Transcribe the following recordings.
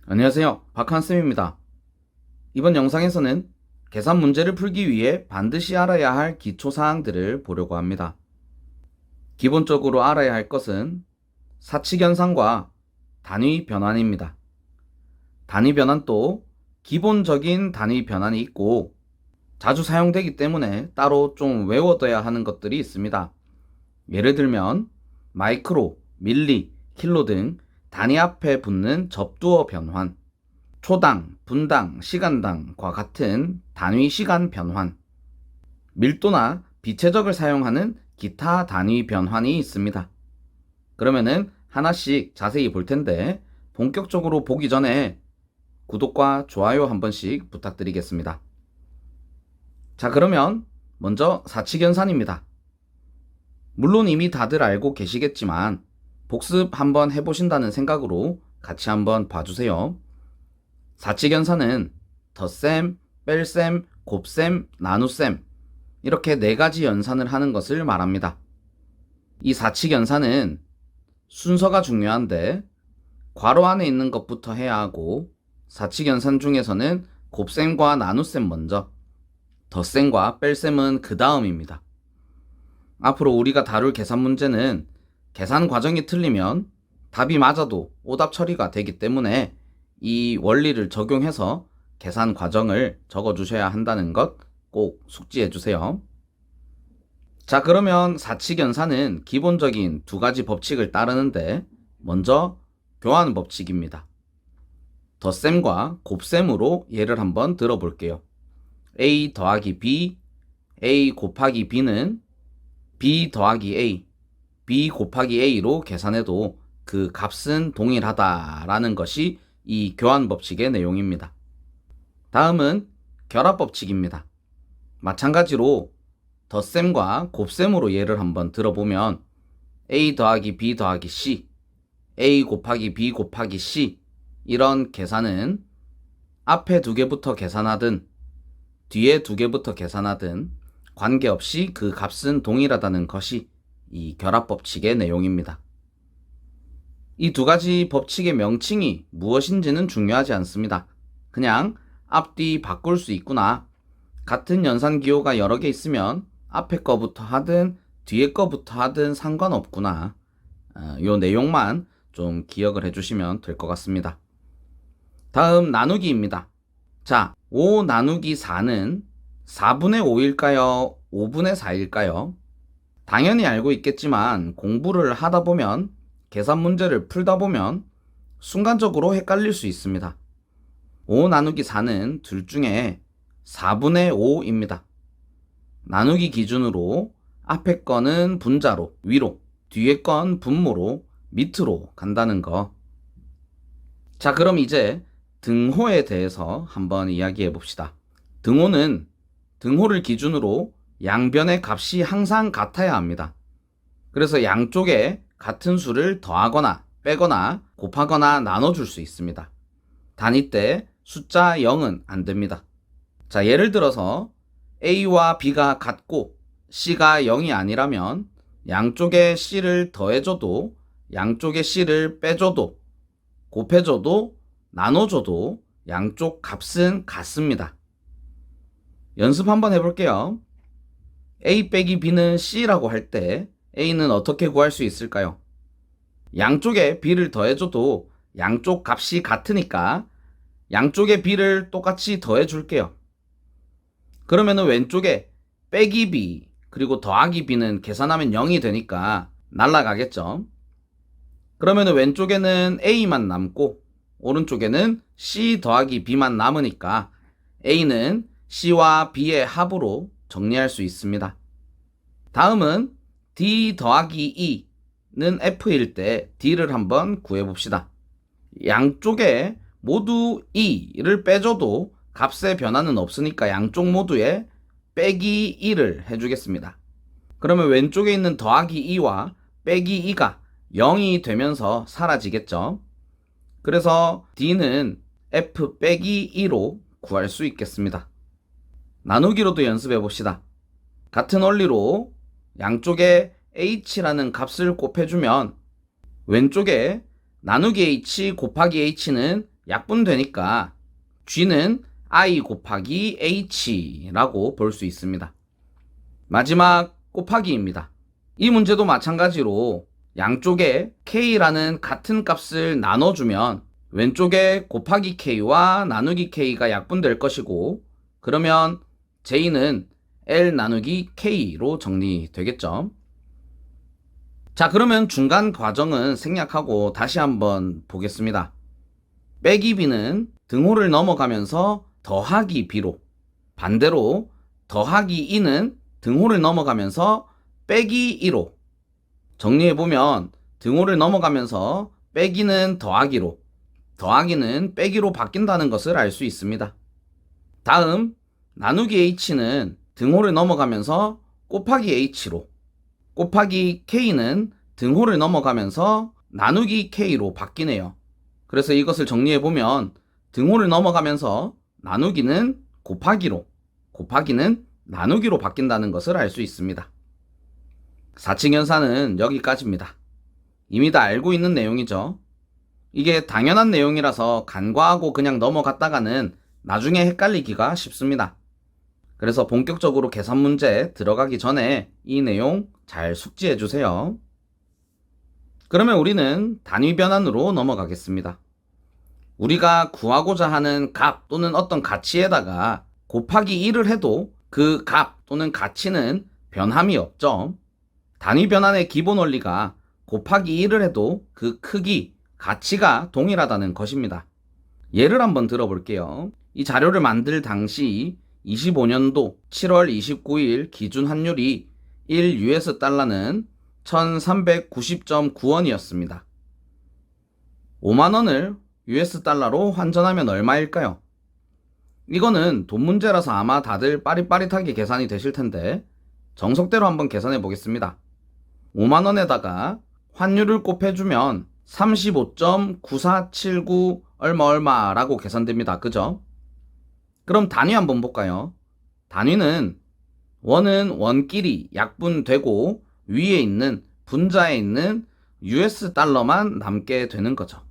안녕하세요. 박한쌤입니다. 이번 영상에서는 계산 문제를 풀기 위해 반드시 알아야 할 기초사항들을 보려고 합니다. 기본적으로 알아야 할 것은 사칙연산과 단위 변환입니다. 단위 변환도 기본적인 단위 변환이 있고 자주 사용되기 때문에 따로 좀 외워둬야 하는 것들이 있습니다. 예를 들면 마이크로, 밀리, 킬로 등 단위 앞에 붙는 접두어 변환, 초당, 분당, 시간당과 같은 단위 시간 변환, 밀도나 비체적을 사용하는 기타 단위 변환이 있습니다. 그러면은 하나씩 자세히 볼 텐데 본격적으로 보기 전에 구독과 좋아요 한 번씩 부탁드리겠습니다. 자, 그러면 먼저 사칙연산입니다. 물론 이미 다들 알고 계시겠지만 복습 한번 해보신다는 생각으로 같이 한번 봐주세요. 사칙연산은 덧셈, 뺄셈, 곱셈, 나눗셈 이렇게 4가지 연산을 하는 것을 말합니다. 이 사칙연산은 순서가 중요한데 괄호 안에 있는 것부터 해야 하고 사칙연산 중에서는 곱셈과 나눗셈 먼저, 덧셈과 뺄셈은 그 다음입니다. 앞으로 우리가 다룰 계산 문제는 계산 과정이 틀리면 답이 맞아도 오답 처리가 되기 때문에 이 원리를 적용해서 계산 과정을 적어주셔야 한다는 것 꼭 숙지해 주세요. 자, 그러면 사칙연산은 기본적인 2가지 법칙을 따르는데 먼저 교환 법칙입니다. 덧셈과 곱셈으로 예를 한번 들어볼게요. A 더하기 B, A 곱하기 B는 B 더하기 A, B 곱하기 A로 계산해도 그 값은 동일하다라는 것이 이 교환 법칙의 내용입니다. 다음은 결합 법칙입니다. 마찬가지로 덧셈과 곱셈으로 예를 한번 들어보면 A 더하기 B 더하기 C, A 곱하기 B 곱하기 C 이런 계산은 앞에 2개부터 계산하든 뒤에 2개부터 계산하든 관계없이 그 값은 동일하다는 것이 이 결합 법칙의 내용입니다. 이 2가지 법칙의 명칭이 무엇인지는 중요하지 않습니다. 그냥 앞뒤 바꿀 수 있구나. 같은 연산 기호가 여러 개 있으면 앞에 거부터 하든 뒤에 거부터 하든 상관없구나. 요 내용만 좀 기억을 해주시면 될 것 같습니다. 다음 나누기입니다. 자, 5 나누기 4는 4분의 5일까요? 5분의 4일까요? 당연히 알고 있겠지만 공부를 하다 보면 계산 문제를 풀다 보면 순간적으로 헷갈릴 수 있습니다. 5 나누기 4는 둘 중에 4분의 5입니다. 나누기 기준으로 앞에 거는 분자로 위로, 뒤에 건 분모로 밑으로 간다는 거. 자, 그럼 이제 등호에 대해서 한번 이야기해 봅시다. 등호는 등호를 기준으로 양변의 값이 항상 같아야 합니다. 그래서 양쪽에 같은 수를 더하거나 빼거나 곱하거나 나눠줄 수 있습니다. 단위 때 숫자 0은 안 됩니다. 자, 예를 들어서 A와 B가 같고 C가 0이 아니라면 양쪽에 C를 더해줘도 양쪽에 C를 빼줘도 곱해줘도 나눠줘도 양쪽 값은 같습니다. 연습 한번 해볼게요. A 빼기 B는 C라고 할 때 A는 어떻게 구할 수 있을까요? 양쪽에 B를 더해줘도 양쪽 값이 같으니까 양쪽에 B를 똑같이 더해줄게요. 그러면은 왼쪽에 빼기 B 그리고 더하기 B는 계산하면 0이 되니까 날라가겠죠. 그러면은 왼쪽에는 A만 남고 오른쪽에는 C 더하기 B만 남으니까 A는 C와 B의 합으로 정리할 수 있습니다. 다음은 D 더하기 E는 F일 때 D를 한번 구해봅시다. 양쪽에 모두 E를 빼줘도 값의 변화는 없으니까 양쪽 모두에 빼기 2를 해주겠습니다. 그러면 왼쪽에 있는 더하기 2와 빼기 2가 0이 되면서 사라지겠죠. 그래서 D는 F 빼기 2로 구할 수 있겠습니다. 나누기로도 연습해 봅시다. 같은 원리로 양쪽에 H라는 값을 곱해주면 왼쪽에 나누기 H 곱하기 H는 약분되니까 G는 I 곱하기 H라고 볼 수 있습니다. 마지막 곱하기입니다. 이 문제도 마찬가지로 양쪽에 K라는 같은 값을 나눠주면 왼쪽에 곱하기 K와 나누기 K가 약분될 것이고, 그러면 J는 L 나누기 K로 정리되겠죠. 자, 그러면 중간 과정은 생략하고 다시 한번 보겠습니다. 빼기 B는 등호를 넘어가면서 더하기 B로, 반대로 더하기 2는 등호를 넘어가면서 빼기 2로, 정리해보면 등호를 넘어가면서 빼기는 더하기로, 더하기는 빼기로 바뀐다는 것을 알 수 있습니다. 다음 나누기 H는 등호를 넘어가면서 곱하기 H로, 곱하기 K는 등호를 넘어가면서 나누기 K로 바뀌네요. 그래서 이것을 정리해보면 등호를 넘어가면서 나누기는 곱하기로, 곱하기는 나누기로 바뀐다는 것을 알 수 있습니다. 사칙연산은 여기까지입니다. 이미 다 알고 있는 내용이죠. 이게 당연한 내용이라서 간과하고 그냥 넘어갔다가는 나중에 헷갈리기가 쉽습니다. 그래서 본격적으로 계산 문제 들어가기 전에 이 내용 잘 숙지해 주세요. 그러면 우리는 단위 변환으로 넘어가겠습니다. 우리가 구하고자 하는 값 또는 어떤 가치에다가 곱하기 1을 해도 그 값 또는 가치는 변함이 없죠. 단위 변환의 기본 원리가 곱하기 1을 해도 그 크기, 가치가 동일하다는 것입니다. 예를 한번 들어볼게요. 이 자료를 만들 당시 25년도 7월 29일 기준 환율이 1 US 달러는 1390.9원이었습니다. 5만원을 US 달러로 환전하면 얼마일까요? 이거는 돈 문제라서 아마 다들 빠릿빠릿하게 계산이 되실 텐데 정석대로 한번 계산해 보겠습니다. 5만원에다가 환율을 곱해주면 35.9479 얼마라고 계산됩니다. 그죠? 그럼 단위 한번 볼까요? 단위는 원은 원끼리 약분되고 위에 있는 분자에 있는 US 달러만 남게 되는 거죠.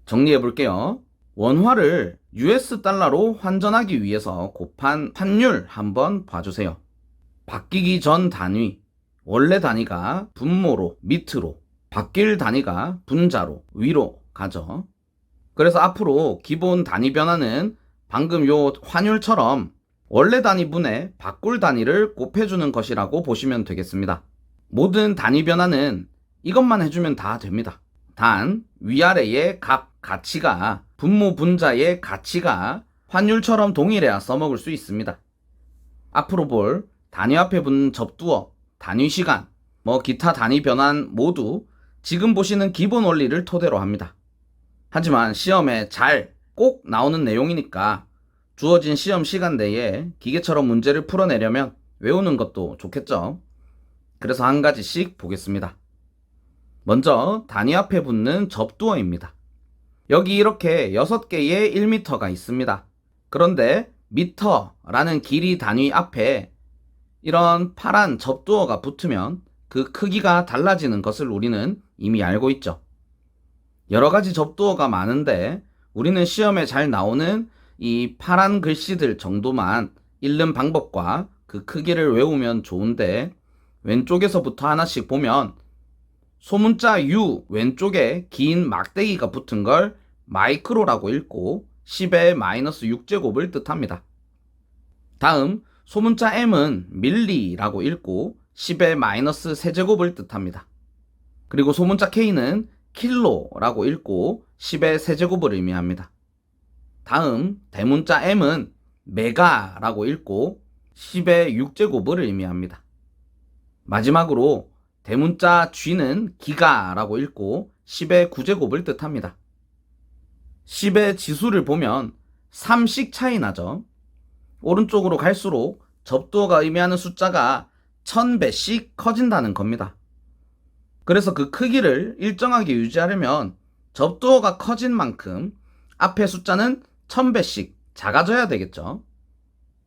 정리해 볼게요. 원화를 US 달러로 환전하기 위해서 곱한 환율 한번 봐주세요. 바뀌기 전 단위, 원래 단위가 분모로 밑으로, 바뀔 단위가 분자로 위로 가죠. 그래서 앞으로 기본 단위 변화는 방금 요 환율처럼 원래 단위분에 바꿀 단위를 곱해주는 것이라고 보시면 되겠습니다. 모든 단위 변화는 이것만 해주면 다 됩니다. 단 위아래의 값, 가치가 분모 분자의 가치가 환율처럼 동일해야 써먹을 수 있습니다. 앞으로 볼 단위 앞에 붙는 접두어, 단위 시간, 기타 단위 변환 모두 지금 보시는 기본 원리를 토대로 합니다. 하지만 시험에 잘 꼭 나오는 내용이니까 주어진 시험 시간 내에 기계처럼 문제를 풀어내려면 외우는 것도 좋겠죠. 그래서 한 가지씩 보겠습니다. 먼저 단위 앞에 붙는 접두어입니다. 여기 이렇게 6개의 1m가 있습니다. 그런데 미터라는 길이 단위 앞에 이런 파란 접두어가 붙으면 그 크기가 달라지는 것을 우리는 이미 알고 있죠. 여러 가지 접두어가 많은데 우리는 시험에 잘 나오는 이 파란 글씨들 정도만 읽는 방법과 그 크기를 외우면 좋은데, 왼쪽에서부터 하나씩 보면 소문자 U 왼쪽에 긴 막대기가 붙은 걸 마이크로라고 읽고 10의 마이너스 6제곱을 뜻합니다. 다음 소문자 M은 밀리라고 읽고 10의 마이너스 3제곱을 뜻합니다. 그리고 소문자 K는 킬로라고 읽고 10의 세제곱을 의미합니다. 다음 대문자 M은 메가라고 읽고 10의 6제곱을 의미합니다. 마지막으로 대문자 G는 기가라고 읽고 10의 9제곱을 뜻합니다. 10의 지수를 보면 3씩 차이 나죠. 오른쪽으로 갈수록 접두어가 의미하는 숫자가 1000배씩 커진다는 겁니다. 그래서 그 크기를 일정하게 유지하려면 접두어가 커진 만큼 앞에 숫자는 1000배씩 작아져야 되겠죠.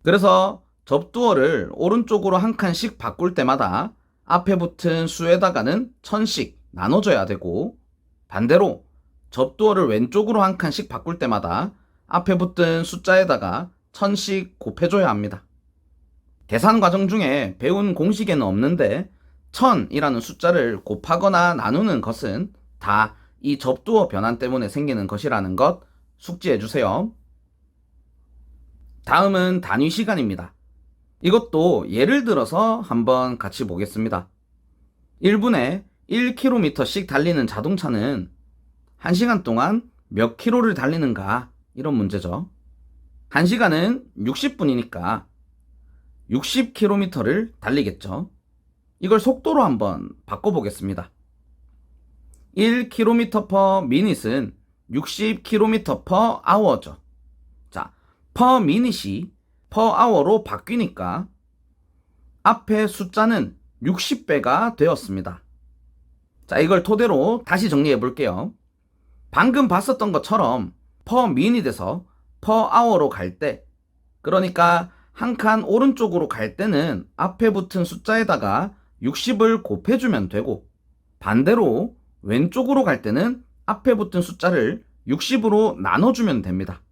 그래서 접두어를 오른쪽으로 한 칸씩 바꿀 때마다 앞에 붙은 수에다가는 1000씩 나눠줘야 되고, 반대로 접두어를 왼쪽으로 한 칸씩 바꿀 때마다 앞에 붙은 숫자에다가 1000씩 곱해줘야 합니다. 계산 과정 중에 배운 공식에는 없는데 1000이라는 숫자를 곱하거나 나누는 것은 다 이 접두어 변환 때문에 생기는 것이라는 것 숙지해주세요. 다음은 단위 시간입니다. 이것도 예를 들어서 한번 같이 보겠습니다. 1분에 1km씩 달리는 자동차는 1시간 동안 몇 킬로를 달리는가? 이런 문제죠. 1시간은 60분이니까 60km를 달리겠죠. 이걸 속도로 한번 바꿔보겠습니다. 1km per minute은 60km per hour죠. 자, per minute이 per hour로 바뀌니까 앞에 숫자는 60배가 되었습니다. 자, 이걸 토대로 다시 정리해 볼게요. 방금 봤었던 것처럼 per minute에서 per hour로 갈 때, 그러니까 한 칸 오른쪽으로 갈 때는 앞에 붙은 숫자에다가 60을 곱해주면 되고, 반대로 왼쪽으로 갈 때는 앞에 붙은 숫자를 60으로 나눠주면 됩니다.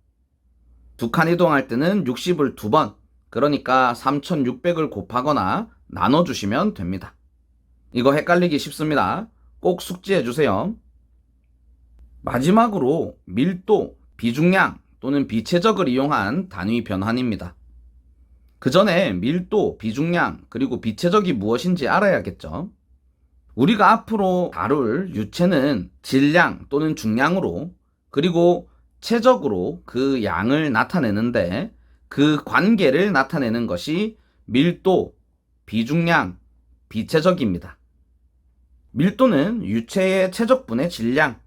두 칸 이동할 때는 60을 두 번, 그러니까 3600을 곱하거나 나눠주시면 됩니다. 이거 헷갈리기 쉽습니다. 꼭 숙지해주세요. 마지막으로 밀도, 비중량 또는 비체적을 이용한 단위 변환입니다. 그 전에 밀도, 비중량, 그리고 비체적이 무엇인지 알아야겠죠. 우리가 앞으로 다룰 유체는 질량 또는 중량으로, 그리고 체적으로 그 양을 나타내는데 그 관계를 나타내는 것이 밀도, 비중량, 비체적입니다. 밀도는 유체의 체적분의 질량,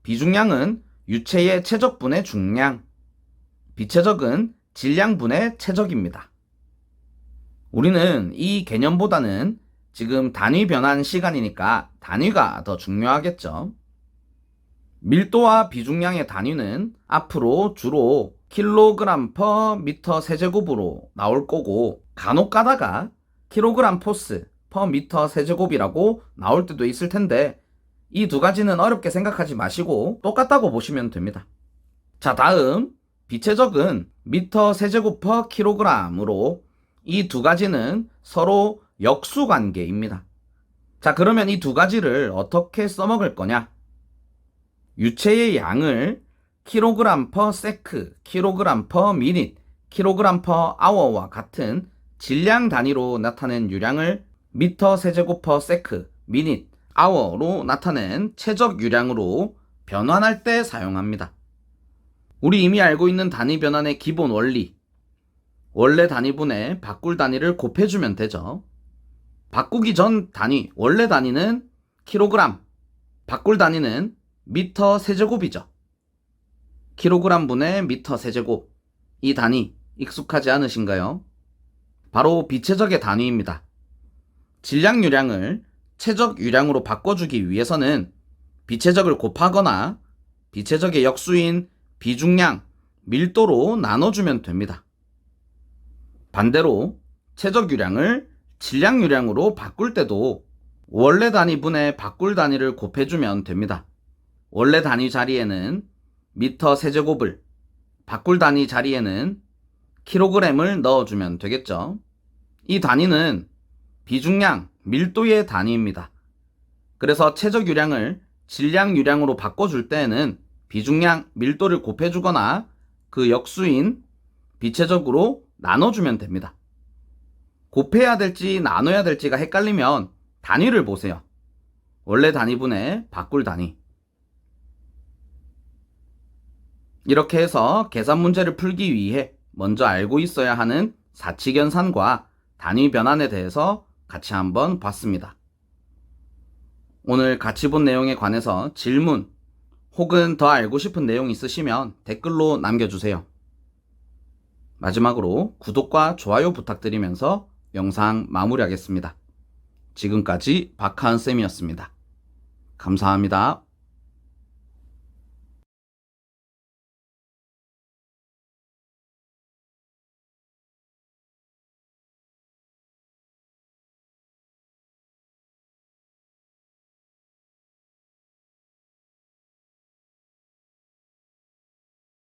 비중량은 유체의 체적분의 중량, 비체적은 질량분의 체적입니다. 우리는 이 개념보다는 지금 단위 변환 시간이니까 단위가 더 중요하겠죠. 밀도와 비중량의 단위는 앞으로 주로 킬로그램 퍼 미터 세제곱으로 나올 거고, 간혹 가다가 킬로그램 포스 퍼 미터 세제곱이라고 나올 때도 있을 텐데 이 두 가지는 어렵게 생각하지 마시고 똑같다고 보시면 됩니다. 자, 다음 비체적은 미터 세제곱 퍼 킬로그램으로 이 두 가지는 서로 역수관계입니다. 자, 그러면 이 두 가지를 어떻게 써먹을 거냐? 유체의 양을 킬로그램 퍼 세크, 킬로그램 퍼 미닛, 킬로그램 퍼 아워와 같은 질량 단위로 나타낸 유량을 미터 세제곱 퍼 세크, 미닛, 아워로 나타낸 체적 유량으로 변환할 때 사용합니다. 우리 이미 알고 있는 단위 변환의 기본 원리, 원래 단위분의 바꿀 단위를 곱해주면 되죠. 바꾸기 전 단위, 원래 단위는 킬로그램, 바꿀 단위는 미터 세제곱이죠. 킬로그램 분의 미터 세제곱, 이 단위 익숙하지 않으신가요? 바로 비체적의 단위입니다. 질량 유량을 체적 유량으로 바꿔주기 위해서는 비체적을 곱하거나 비체적의 역수인 비중량, 밀도로 나눠주면 됩니다. 반대로 체적 유량을 질량 유량으로 바꿀 때도 원래 단위분의 바꿀 단위를 곱해주면 됩니다. 원래 단위 자리에는 미터 세제곱을, 바꿀 단위 자리에는 킬로그램을 넣어주면 되겠죠. 이 단위는 비중량, 밀도의 단위입니다. 그래서 체적 유량을 질량 유량으로 바꿔줄 때에는 비중량, 밀도를 곱해주거나 그 역수인 비체적으로 나눠주면 됩니다. 곱해야 될지 나눠야 될지가 헷갈리면 단위를 보세요. 원래 단위분의 바꿀 단위. 이렇게 해서 계산 문제를 풀기 위해 먼저 알고 있어야 하는 사칙연산과 단위 변환에 대해서 같이 한번 봤습니다. 오늘 같이 본 내용에 관해서 질문 혹은 더 알고 싶은 내용 있으시면 댓글로 남겨주세요. 마지막으로 구독과 좋아요 부탁드리면서 영상 마무리하겠습니다. 지금까지 박하은쌤이었습니다. 감사합니다.